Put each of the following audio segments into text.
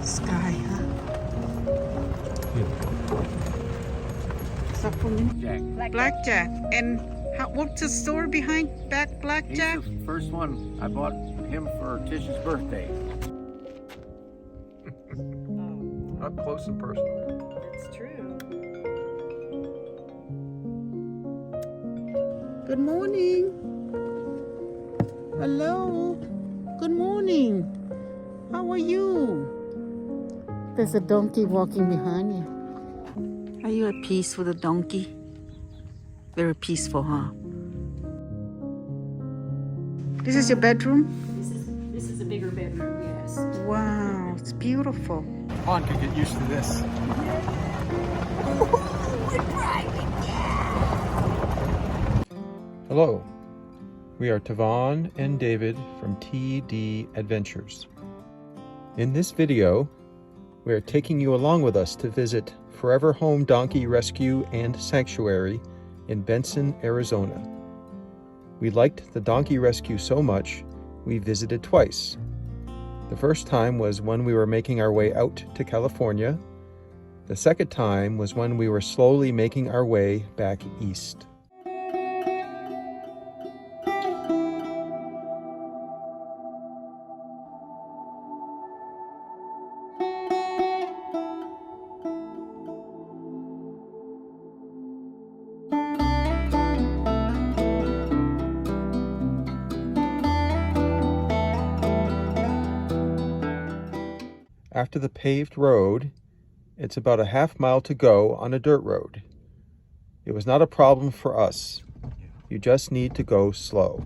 Sky, huh? Blackjack. And what's the story behind Blackjack? He's the first one I bought him for Tish's birthday. Up close and personal. That's true. Good morning. Hello. Good morning. How are you? There's a donkey walking behind you. Are you at peace with a donkey? Very peaceful, huh? This is your bedroom? This is a bigger bedroom, yes. Wow, it's beautiful. Juan could get used to this. Hello, we are Thavone and David from TD Adventures. In this video, we are taking you along with us to visit Forever Home Donkey Rescue and Sanctuary in Benson, Arizona. We liked the donkey rescue so much, we visited twice. The first time was when we were making our way out to California. The second time was when we were slowly making our way back east. After the paved road, it's about a half mile to go on a dirt road. It was not a problem for us. You just need to go slow.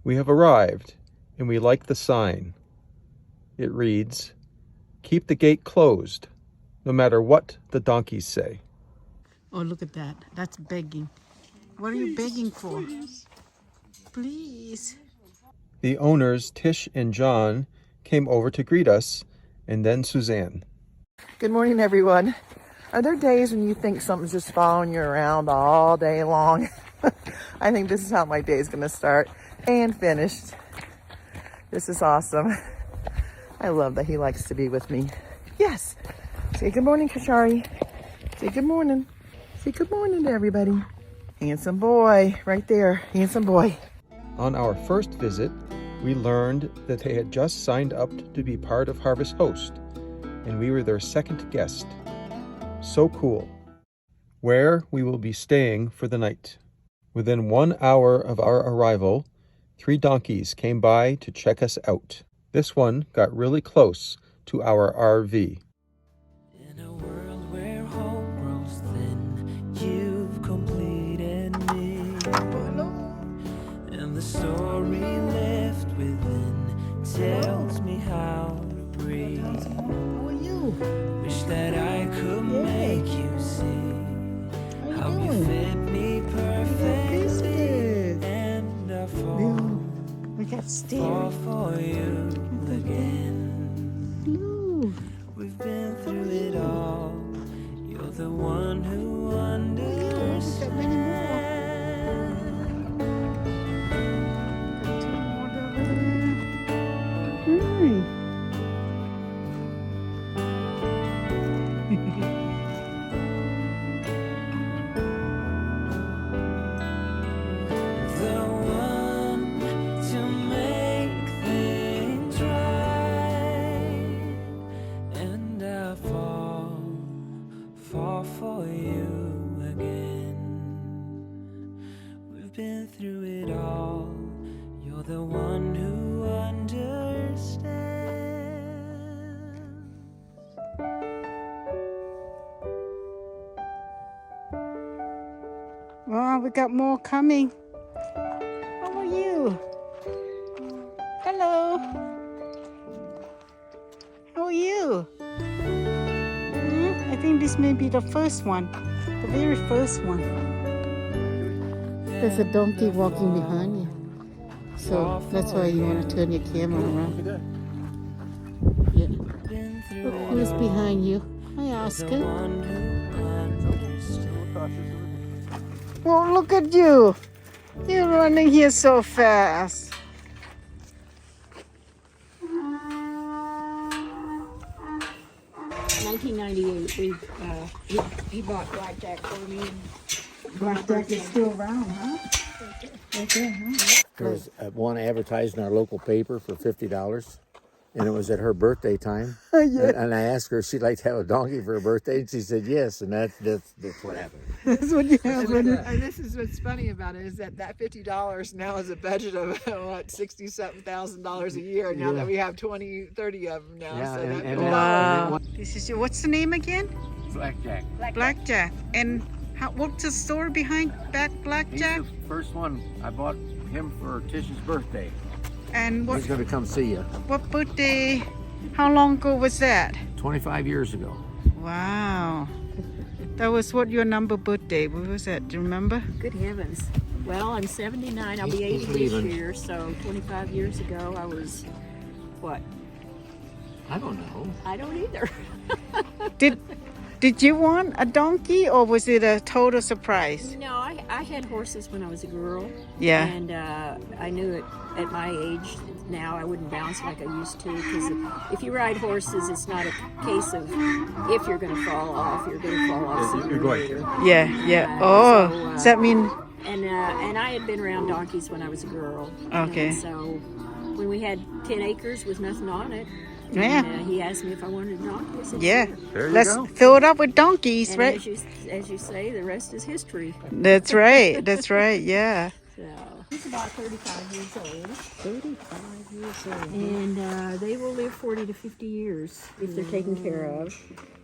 We have arrived, and we like the sign. It reads, "Keep the gate closed, no matter what the donkeys say." Oh, look at that. That's begging. What are you begging for? Please. The owners, Tish and John, came over to greet us, and then Suzanne. Good morning, everyone. Are there days when you think something's just following you around all day long? I think this is how my day is going to start and finished. This is awesome. I love that he likes to be with me. Yes. Say good morning, Kashari. Say good morning. Say good morning to everybody. Handsome boy, right there. Handsome boy. On our first visit, we learned that they had just signed up to be part of Harvest Host, and we were their second guest. So cool. Where we will be staying for the night. Within 1 hour of our arrival, 3 donkeys came by to check us out. This one got really close to our RV. In a world where hope grows thin, you've completed me. And the story left within tells me how to breathe. How are you? Wish that I could make you see how you fit me perfectly. And I fall for you again. Blue. We've been through it all. You're the one who understands. The one to make things right. And I fall for you again. We've been through it all. You're the one who understands. Well, we got more coming. How are you? Hello. How are you? I think this may be the first one. The very first one. There's a donkey walking behind you. So that's why you want to turn your camera around. Yeah. Look who's behind you. Hi, Oscar. Well, look at you. You're running here so fast. 1998, he bought blackjack for me. Blackjack is still around, huh? Right there, huh? There was one advertised in our local paper for $50, and it was at her birthday time. And I asked her if she'd like to have a donkey for her birthday, and she said yes, and that's what happened. That's what you have. And this is what's funny about it is that $50 now is a budget of what $60,000 a year. Now that we have 20, 30 of them now. Yeah, So and Wow. This is your, what's the name again? Blackjack. Blackjack. And what's the story behind Blackjack? He's the first one. I bought him for Tish's birthday. And He's going to come see you. what birthday? How long ago was that? 25 years ago. Wow. That was what your number birthday. What was that? Do you remember? Good heavens. Well, I'm 79. I'll be 80 this year. So 25 years ago, I was, what? I don't know. I don't either. Did you want a donkey or was it a total surprise? No, I had horses when I was a girl. Yeah. And I knew it at my age now I wouldn't bounce like I used to, because if you ride horses, it's not a case of if you're going to fall off, you're going to fall off sooner or later. Yeah, yeah. Oh, does that mean? And I had been around donkeys when I was a girl. Okay. And so when we had 10 acres with nothing on it, Yeah. and, he asked me if I wanted a donkey. I said, Yeah. sure. There you Let's go. fill it up with donkeys, And right? as you say, the rest is history. That's right. That's right. Yeah. So he's about 35 years old. 35 years old. And they will live 40 to 50 years if they're taken care of.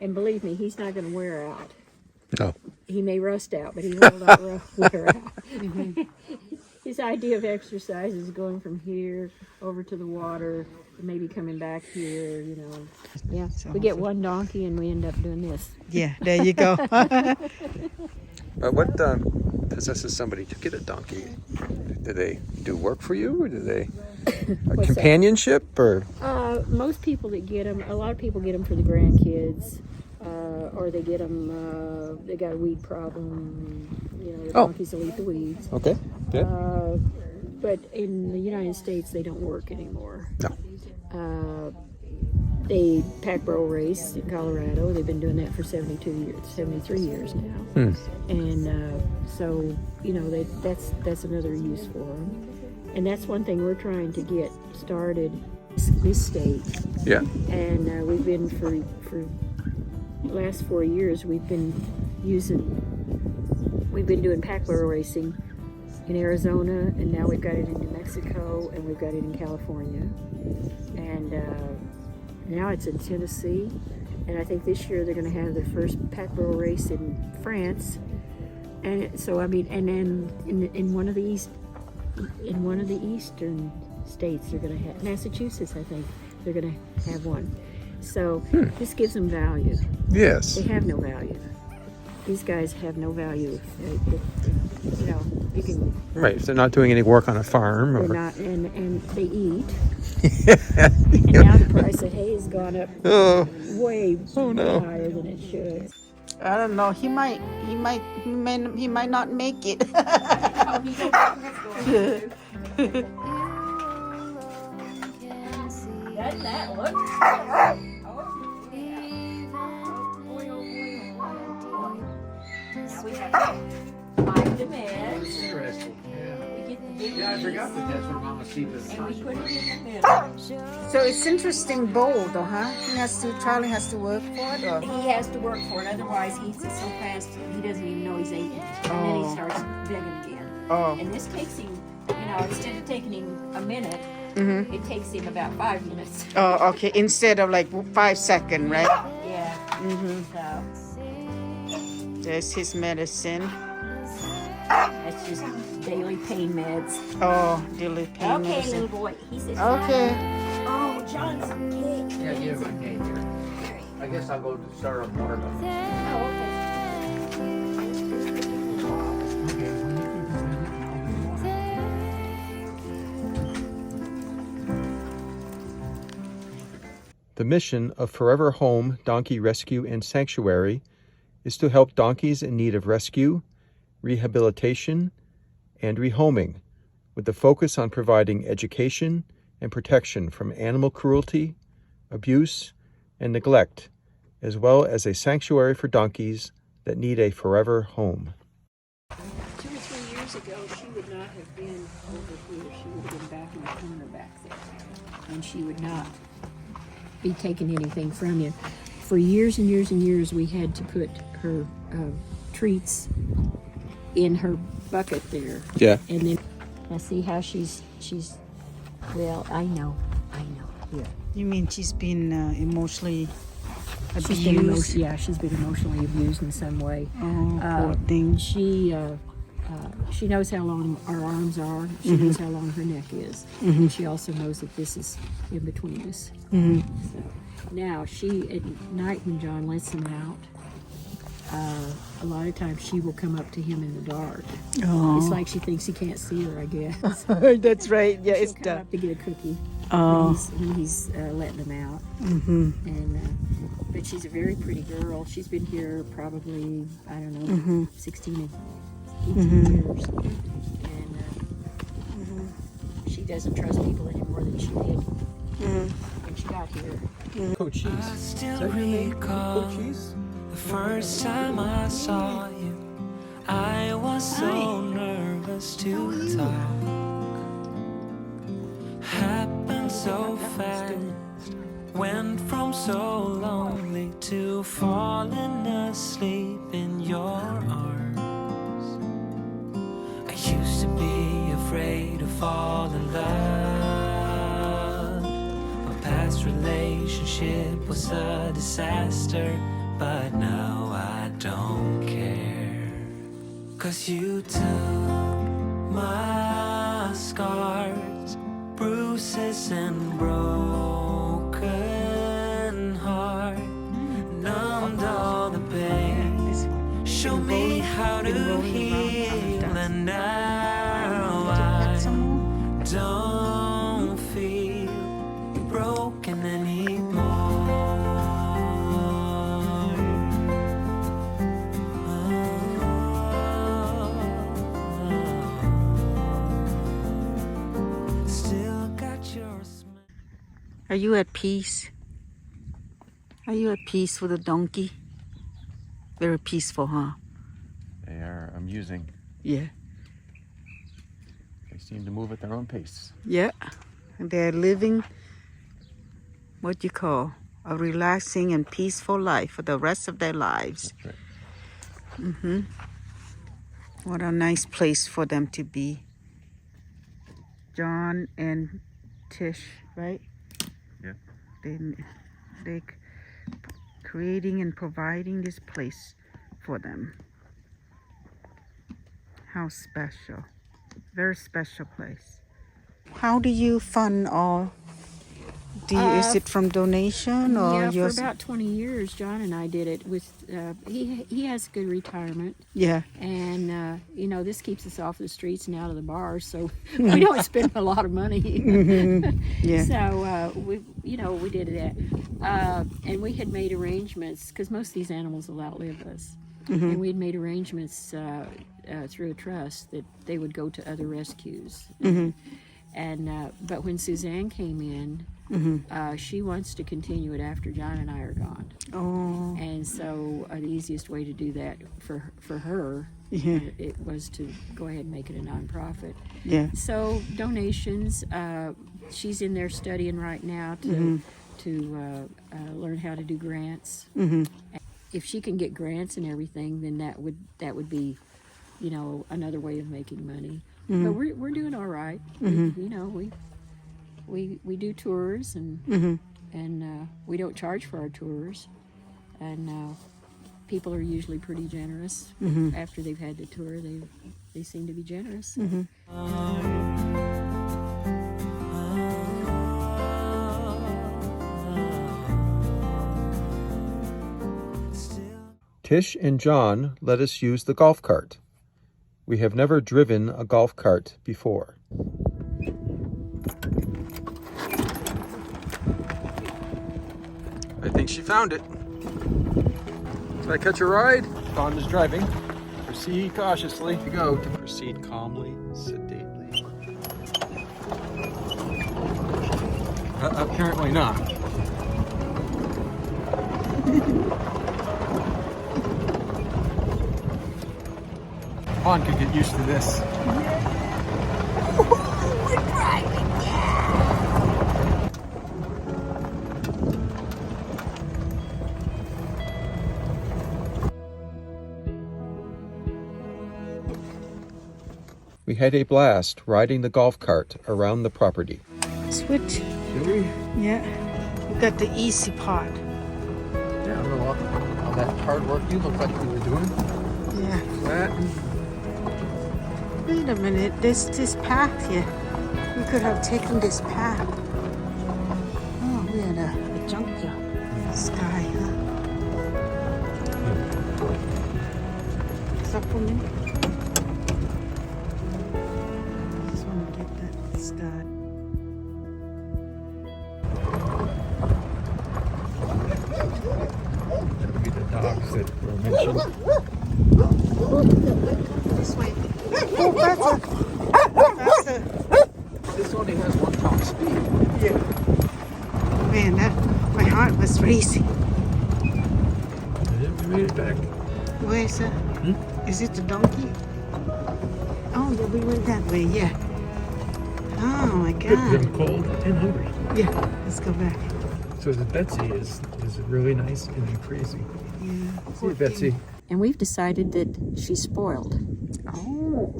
And believe me, he's not going to wear out. No. He may rust out, but he will not wear out. His idea of exercise is going from here over to the water, and maybe coming back here, you know. Yeah, we get one donkey and we end up doing this. Yeah, there you go. What possesses somebody to get a donkey? Do they do work for you, or do they companionship, or? Most people that get them, a lot of people get them for the grandkids, or they get them, they got a weed problem, you know, the donkeys will eat the weeds. Okay, good. But in the United States, they don't work anymore. No. They pack burro race in Colorado. They've been doing that for 73 years now. And so, you know, that's another use for them. And that's one thing we're trying to get started, this state. Yeah. And we've been for the last 4 years, we've been doing pack burro racing in Arizona, and now we've got it in New Mexico, and we've got it in California. And now it's in Tennessee, and I think this year they're going to have their first pack burro race in France. And so I mean, and then in one of the eastern states they're going to have, Massachusetts, I think they're going to have one. So this gives them value. Yes. They have no value. These guys have no value. You know, you can. Right. If they're not doing any work on a farm, They're or not, and they eat. And now the price of hay has gone up way higher than it should. I don't know. He might not make it. That looks. We have to find the meds. Interesting. We get the big Yeah, I forgot that that's what Mama Steve is. and we put it in the middle. So it's interesting bowl though, huh? Charlie has to work for it, or? He has to work for it, otherwise he eats it so fast he doesn't even know he's eating. And then he starts begging again. Oh. And this takes him, you know, instead of taking him a minute, it takes him about 5 minutes. Oh, okay. Instead of like 5 seconds, right? Yeah. So There's his medicine. that's just daily pain meds. Oh, daily pain Okay, medicine. little boy. He says, Okay. oh, John's cake. Yeah, give him a cake here. I guess I'll go to start on water. Oh, okay. The mission of Forever Home Donkey Rescue and Sanctuary is to help donkeys in need of rescue, rehabilitation, and rehoming, with the focus on providing education and protection from animal cruelty, abuse, and neglect, as well as a sanctuary for donkeys that need a forever home. 2 or 3 years ago, she would not have been over here. She would have been back in the corner back there. And she would not be taking anything from you. For years and years and years, we had to put her treats in her bucket there. Yeah. And then, I see how she's, well, I know. Here. You mean she's been emotionally She's been abused? she's been emotionally abused in some way. Oh, poor thing. She knows how long our arms are. She knows how long her neck is. And she also knows that this is in between us. So, now, at night when John lets him out, a lot of times she will come up to him in the dark. Oh. It's like she thinks he can't see her, I guess. That's right. Yeah, She'll it's come tough. up to get a cookie Oh. when he's letting them out. And but she's a very pretty girl. She's been here probably, I don't know, 16 and 18 years. And she doesn't trust people any more than she did when she got here. Coach Cheese. I still recall the first time I saw you. I was so nervous to talk. Happened so fast. Went from so lonely to falling asleep in your arms. I used to be afraid to fall in love. My past relationship was a disaster, but now I don't care. 'Cause you took my scars, bruises and broken heart, numbed all the pain, show me how to heal, and now I don't feel broken anymore. Still got your smile. Are you at peace? Are you at peace with a donkey? Very peaceful, huh? They are amusing. Yeah. They seem to move at their own pace. Yeah. And they're living what you call a relaxing and peaceful life for the rest of their lives. That's right. What a nice place for them to be. John and Tish, right? Yeah. They creating and providing this place for them. How special. Very special place. How do you fund all? Is it from donation or Yeah, your? for about 20 years, John and I did it with, he has a good retirement. Yeah. And, this keeps us off the streets and out of the bars, so we don't spend a lot of money. Yeah. So, we did that. And we had made arrangements, because most of these animals will outlive us. And we'd made arrangements through a trust that they would go to other rescues. But when Suzanne came in, she wants to continue it after John and I are gone. Oh. And so the easiest way to do that for her, Yeah. it was to go ahead and make it a nonprofit. Yeah. So donations, she's in there studying right now to learn how to do grants. If she can get grants and everything, then that would be, another way of making money. But we're doing all right. We do tours and we don't charge for our tours, and people are usually pretty generous. After they've had the tour, they seem to be generous. Tish and John let us use the golf cart. We have never driven a golf cart before. I think she found it. Can I catch a ride? Dawn is driving. Proceed cautiously. To go. To proceed calmly, sedately. Apparently not. Dawn could get used to this. We had a blast riding the golf cart around the property. Switch. Do we? Yeah. We got the easy part. Yeah, I don't know all that hard work you look like you were doing. Yeah. That. Wait a minute. There's this path here. We could have taken this path. Oh, we're in a junkyard. Sky, huh? Stop for a minute. Just want to get that sky. That would be the dogs that were mentioned. This way. Oh, faster. Faster. This only has one top speed. Yeah. Man, my heart was racing. Yeah, we made it back. Where is it? Is it the donkey? Oh, yeah, we went that way, yeah. Oh, my God. I'm cold and hungry. Yeah, let's go back. So the Betsy is really nice and crazy. Yeah. See you, Betsy. And we've decided that she's spoiled. Oh.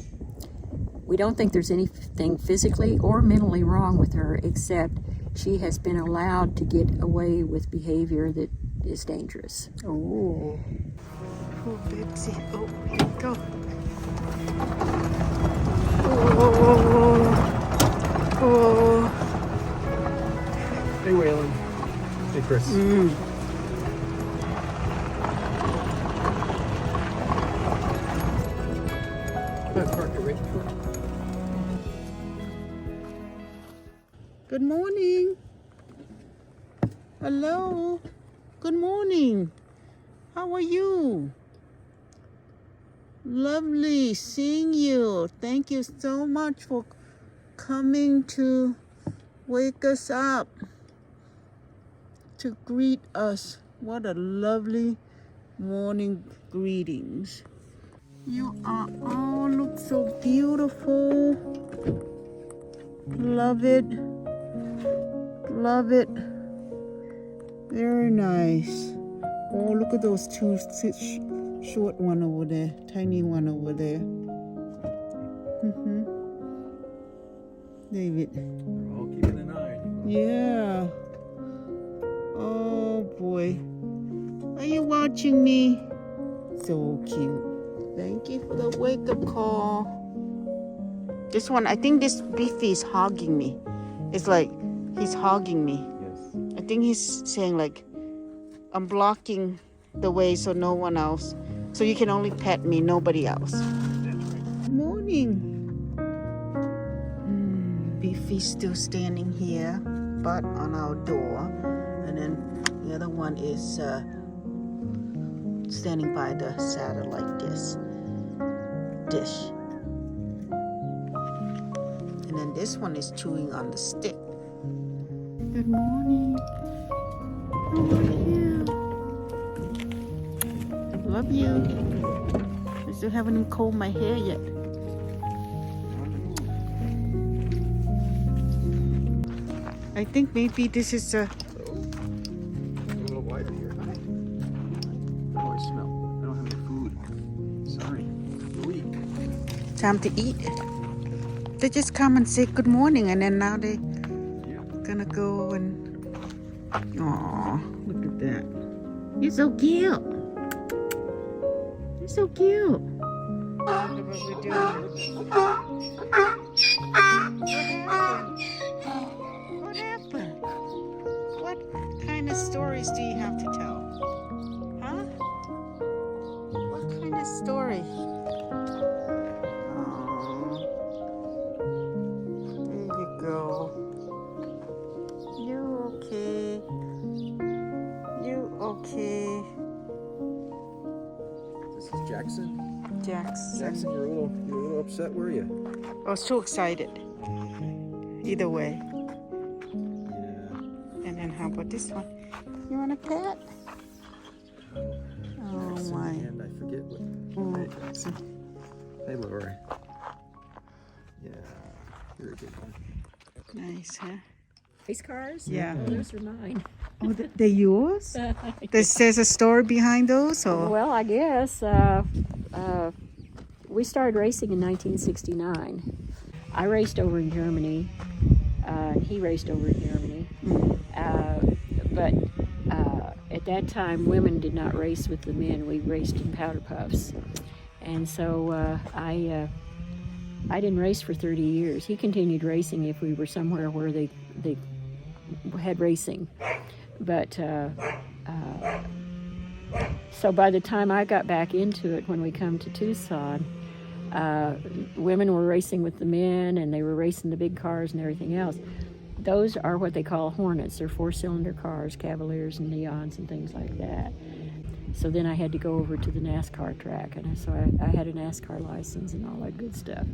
We don't think there's anything physically or mentally wrong with her, except she has been allowed to get away with behavior that is dangerous. Oh. Poor Betsy. Oh, here we go. Oh. Oh. Hey, Waylon. Hey, Chris. Good morning. Hello. Good morning. How are you? Lovely seeing you. Thank you so much for coming to wake us up, to greet us. What a lovely morning greetings. You are all look so beautiful. Love it. Love it. Very nice. Oh, look at those two short one over there, tiny one over there. David. We're all keeping an eye on you. Yeah. Oh boy. Are you watching me? So cute. Thank you for the wake-up call. This one, I think this beefy is hogging me. It's like he's hogging me. Yes. I think he's saying like, I'm blocking the way so no one else, so you can only pet me, nobody else. Good morning. Beefy's still standing here, butt on our door. And then the other one is standing by the satellite dish. And then this one is chewing on the stick. Good morning. How are you? Love you. I still haven't even combed my hair yet. I think maybe this is a... A little wider here. Oh, I smell. I don't have any food. Sorry. Weak. time to eat. They just come and say good morning, and then now they gonna go and... Aw, look at that. You're so cute. You're so cute. Look at what we're doing. What happened? What kind of stories do you have to tell? Huh? What kind of story? Oh, there you go. You're okay. Jackson, you were a little upset, were you? I was too excited. Either way. Yeah. And then how about this one? You want a pet? Oh my. And I forget what. Oh. Hey, Lori. Yeah, you're a good one. Nice, huh? Race cars? Yeah. Oh, those are mine. Oh, they're yours? There's a story behind those, or? Well, I guess we started racing in 1969. I raced over in Germany. He raced over in Germany. But at that time, women did not race with the men. We raced in powder puffs. And so I didn't race for 30 years. He continued racing if we were somewhere where they had racing. But so by the time I got back into it, when we come to Tucson, women were racing with the men, and they were racing the big cars and everything else. Those are what they call Hornets. They're 4-cylinder cars, Cavaliers and Neons and things like that. So then I had to go over to the NASCAR track, and so I had a NASCAR license and all that good stuff.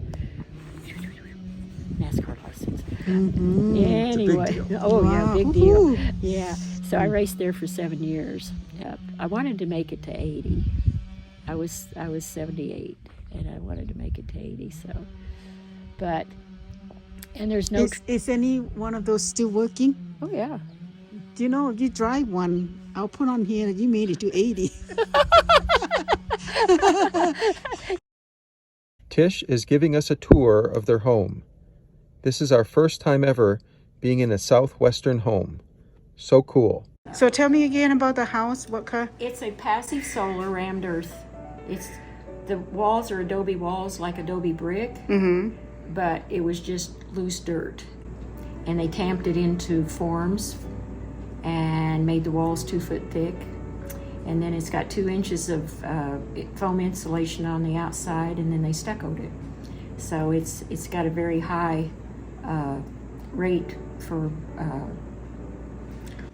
NASCAR license. Mm-hmm. Anyway, Wow. big deal. Woo-hoo. Yeah, so I raced there for 7 years. I wanted to make it to 80. I was 78, and I wanted to make it to 80. So, but and there's no. Is any one of those still working? Oh yeah. Do you know if you drive one, I'll put on here that you made it to 80. Tish is giving us a tour of their home. This is our first time ever being in a southwestern home. So cool. So tell me again about the house. What kind? It's a passive solar rammed earth. The walls are adobe walls, like adobe brick, but it was just loose dirt. And they tamped it into forms and made the walls 2 foot thick. And then it's got 2 inches of foam insulation on the outside, and then they stuccoed it. So it's got a very high rate for.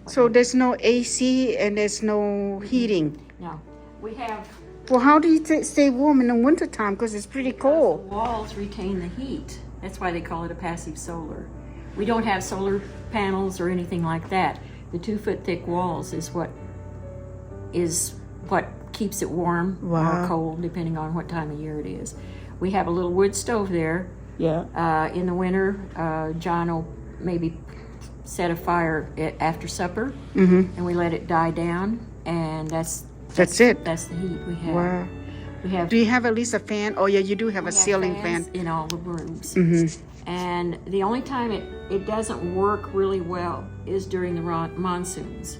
So there's no AC and there's no heating. No, we have. Well, how do you stay warm in the wintertime? Because it's pretty cold. The walls retain the heat. That's why they call it a passive solar. We don't have solar panels or anything like that. The 2 foot thick walls is what keeps it warm or cold, depending on what time of year it is. We have a little wood stove there. Yeah. In the winter, John will maybe set a fire after supper, and we let it die down, and that's it. That's the heat we have. Wow. We have. Do you have at least a fan? Oh yeah, you do have a ceiling fan in all the rooms. And the only time it doesn't work really well is during the monsoons.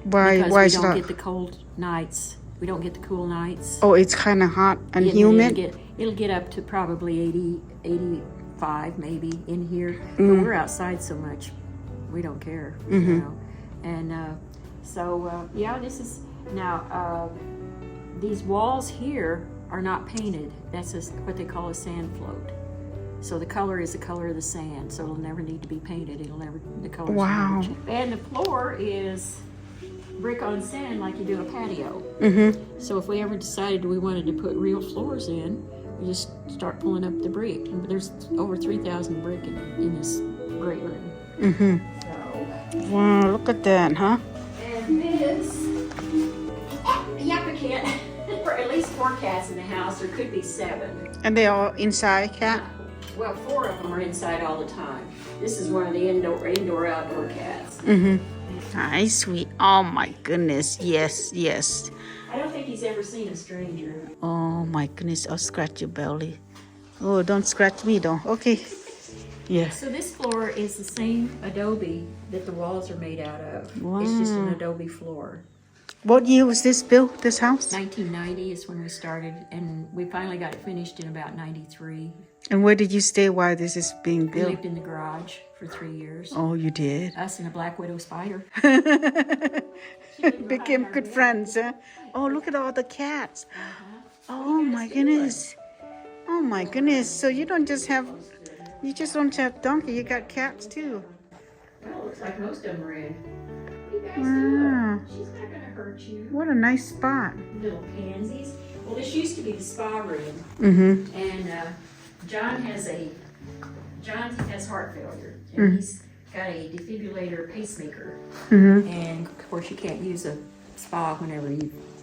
Why? Because Why we is don't that? get the cold nights. We don't get the cool nights. Oh, it's kind of hot and humid. It'll get up to probably 80, 85 maybe in here. But we're outside so much, we don't care. You know? And this is now. These walls here are not painted. That's what they call a sand float. So the color is the color of the sand. So it'll never need to be painted. The color. Wow. And the floor is brick on sand, like you do a patio. So if we ever decided we wanted to put real floors in, we just start pulling up the brick. And there's over 3,000 brick in this great room. Wow, look at that, huh? And this, we can't. For at least 4 cats in the house. There could be 7. And they all inside, cat? Well, 4 of them are inside all the time. This is one of the indoor-outdoor cats. Hi, sweet. Oh my goodness. Yes. I don't think he's ever seen a stranger. Oh my goodness. I'll scratch your belly. Oh, don't scratch me though. Okay. Yeah. So this floor is the same adobe that the walls are made out of. It's just an adobe floor. What year was this built, this house? 1990 is when we started, and we finally got it finished in about 93. And where did you stay while this is being We built? lived in the garage for 3 years. Oh, you did? Us and a black widow spider. Became good friends, huh? Oh, look at all the cats. Oh my goodness. Oh my goodness. So you don't just have donkey, you got cats too. Well, looks like most of them are in. you guys Wow. doing? She's not gonna hurt you. What a nice spot. Little pansies. Well, this used to be the spa room, Mm-hmm. and John has heart failure, and he's got a defibrillator pacemaker, Mm-hmm. and of course you can't use a spa whenever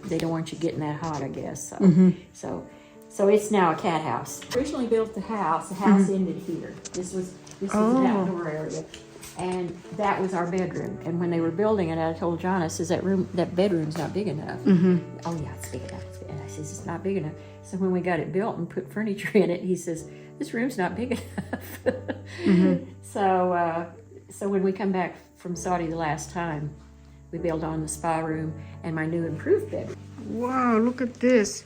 they don't want you getting that hot, I guess. So, Mm-hmm. so it's now a cat house. Originally built the house ended here. This was an outdoor area. And that was our bedroom. And when they were building it, I told John, I says, that bedroom's not big enough. Oh yeah, it's big enough. And I says, it's not big enough. So when we got it built and put furniture in it, he says, this room's not big enough. So when we come back from Saudi the last time, we built on the spa room and my new improved bedroom. Wow, look at this.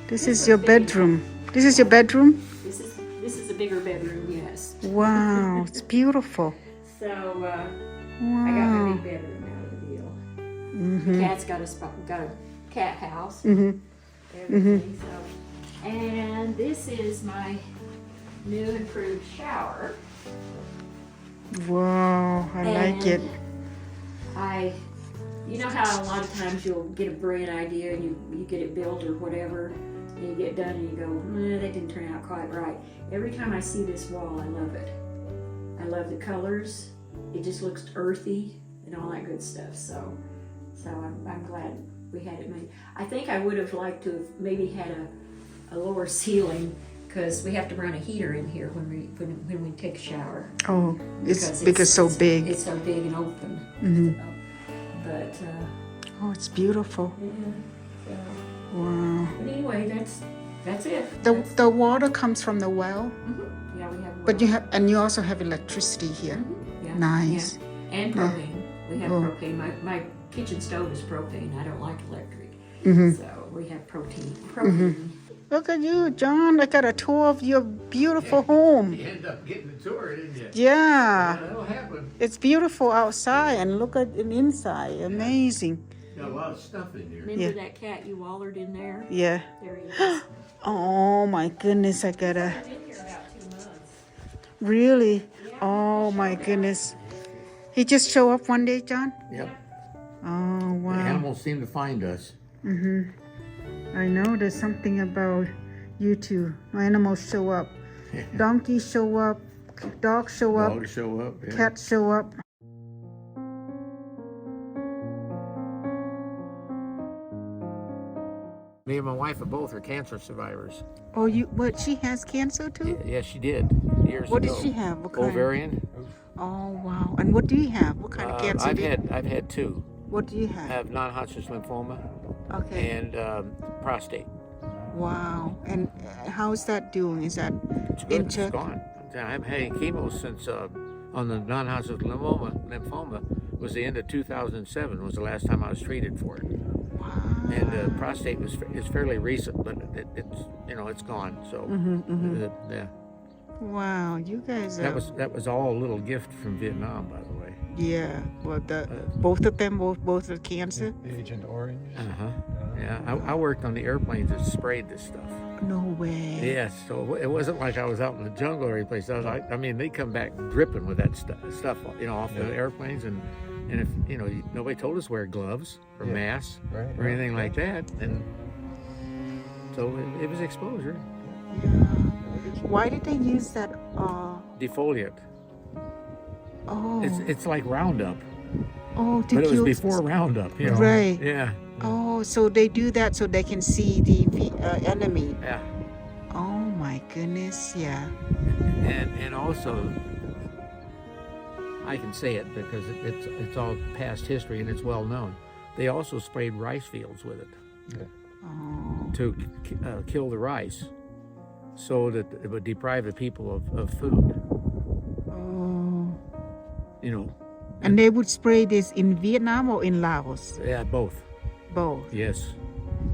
This is your bedroom. This is your bedroom? This is a bigger bedroom, yes. Wow, it's beautiful. So I got Wow. my big bedroom out of the deal. The cat's got a cat house. Everything. So, and this is my new improved shower. Wow, I like it. You know how a lot of times you'll get a brilliant idea and you get it built or whatever, and you get done and you go, that didn't turn out quite right. Every time I see this wall, I love it. I love the colors. It just looks earthy and all that good stuff. So I'm glad we had it made. I think I would have liked to have maybe had a lower ceiling, because we have to run a heater in here when we take a shower. Oh, it's so big. It's so big and open. Mm-hmm. But Oh, it's beautiful. yeah. So, Wow. but anyway, that's it. The water comes from the well, Yeah, we have. but you also have electricity here. Yeah, Nice. yeah. And propane. We have propane. My kitchen stove is propane. I don't like electric, so we have propane. Look at you, John. I got a tour of your beautiful home. You ended up getting the tour, didn't you? Yeah. That'll happen. It's beautiful outside, and look at it inside. Amazing. Got a lot of stuff in here. Remember that cat you wallered in there? Yeah. There he is. Oh my goodness, I gotta. I've been here about 2 months. Really? Oh my goodness. He just show up one day, John? Yep. Oh The wow. animals seem to find us. I know there's something about you two. Animals show up. Donkeys show up. Dogs show up. Dogs show up. Yeah. Cats show up. Me and my wife are both cancer survivors. Oh, she has cancer too? Yes, she did years What ago. did she have? What kind? Ovarian. Oh wow. And what do you have? What kind of cancer? I've had two. What do you I have? have non-Hodgkin's lymphoma Okay. and prostate. Wow. And how's that doing? Is that It's good. in It's check? gone. I've had chemo since on the non-Hodgkin's lymphoma was the end of 2007 was the last time I was treated for it. Wow. And prostate is fairly recent, but it's gone. So yeah, Wow. You guys are. that was all a little gift from Vietnam, by the way. Yeah. Well, both of them, both are cancer. Agent Orange. Yeah, I worked on the airplanes that sprayed this stuff. No way. Yeah, so it wasn't like I was out in the jungle or any place. I mean, they come back dripping with that stuff, off the airplanes, and if nobody told us wear gloves or masks or anything like that, and so it was exposure. Why did they use that? Defoliant. Oh. It's like Roundup, To but it was kill. before Roundup. Right. Yeah. Oh, so they do that so they can see the enemy. Yeah. Oh my goodness, yeah. And also, I can say it because it's all past history and it's well known. They also sprayed rice fields with it to kill the rice, so that it would deprive the people of food. Oh. And they would spray this in Vietnam or in Laos? Yeah, both. Both. Yes.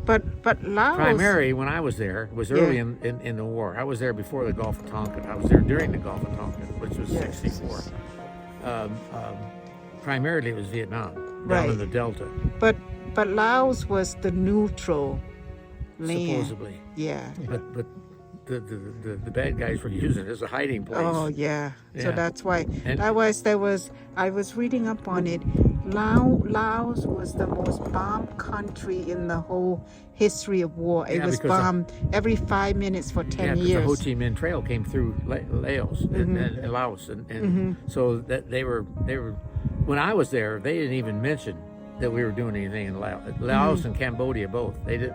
But Laos. Primary, when I was there, was early in the war. I was there before the Gulf of Tonkin. I was there during the Gulf of Tonkin, which was 64. Primarily, it was Vietnam, down in the Delta. But Laos was the neutral land. Supposedly. Yeah. But the bad guys were using it as a hiding place. Oh yeah. So Yeah. that's why. And- I was reading up on it. Laos was the most bombed country in the whole history of war. It was bombed every 5 minutes for 10 years. Yeah, because the Ho Chi Minh Trail came through Laos and Laos, and so that they were. When I was there, they didn't even mention that we were doing anything in Laos and Cambodia both. They did.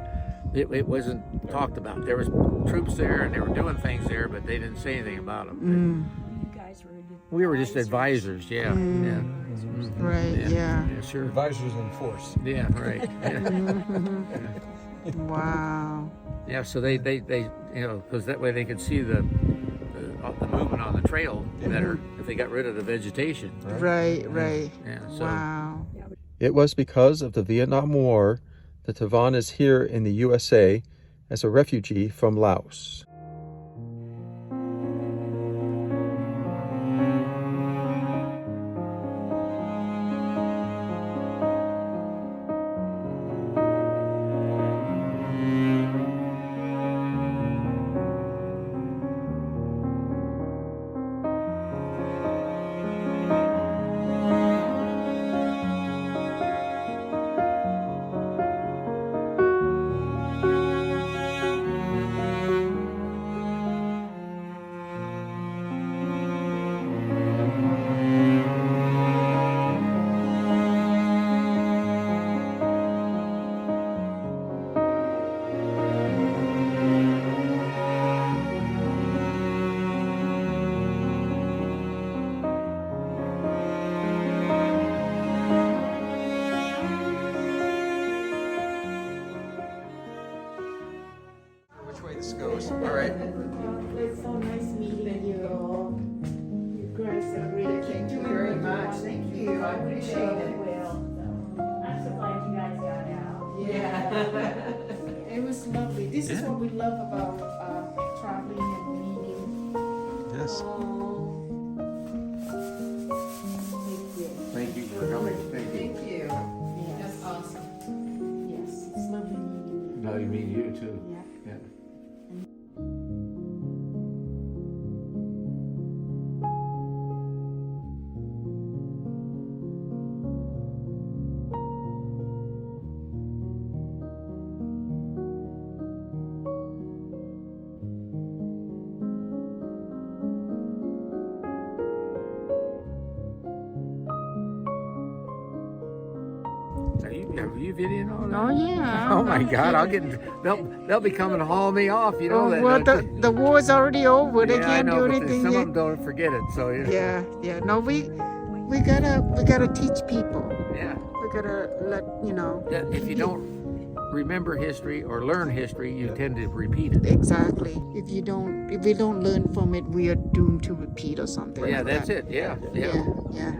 It wasn't talked about. There was troops there, and they were doing things there, but they didn't say anything about them. You guys were We were just advisors, yeah. Right, yeah. Sure. Advisors in force. Yeah, right. Yeah. Wow. Yeah, so they because that way they could see the movement on the trail better if they got rid of the vegetation. Right. Yeah. So. Wow. It was because of the Vietnam War that Thavone is here in the USA as a refugee from Laos. This goes. All right. It's so nice meeting you. You guys are really Thank you very much. Thank you. I appreciate it. I'm so glad you guys got out. Yeah. It was lovely. This is what we love about traveling and meeting. Yes. Thank you. Thank you for coming. Thank you. Thank you. Yes. That's awesome. Yes, it's lovely meeting you. No, you mean you too. Yeah. Yeah. Are you videoing all that? Oh yeah. Oh my God! They'll be coming to haul me off. You know that. Well, don't you? the war's already over. They Yeah, I can't know, do but anything some yet. of them don't forget it. So Yeah. No, we gotta teach people. yeah. We gotta let you know. That if you don't remember history or learn history, you tend to repeat it. Exactly. If we don't learn from it, we are doomed to repeat or something. Yeah, like that's that. it. Yeah. Yeah.